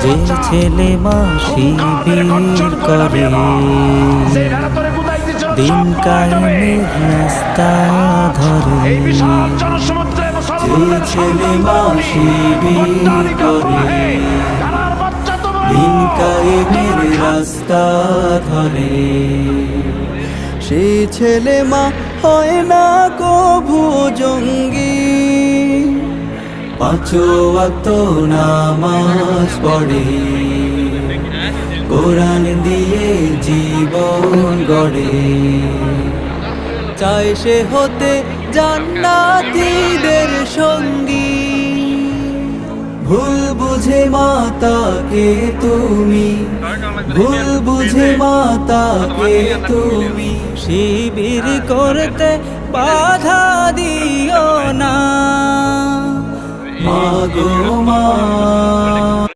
যে ছেলে মা শিবির করে দিন কায়েমের রাস্তা ধরে, যে ছেলে মা শিবির করে দিন কায়েমের রাস্তা ধরে, সে ছেলে মা হয় না কভু জঙ্গি, পাঁচ ওয়াক্ত নামাজ পড়ে কোরআন দিয়ে জীবন গড়ে, চায় সে হতে জান্নাতীদের সঙ্গী। ভুল বুঝে মাতাকে তুমি, ভুল বুঝে মাতাকে তুমি শিবির করতে বাধা দিও না, মাগো মা।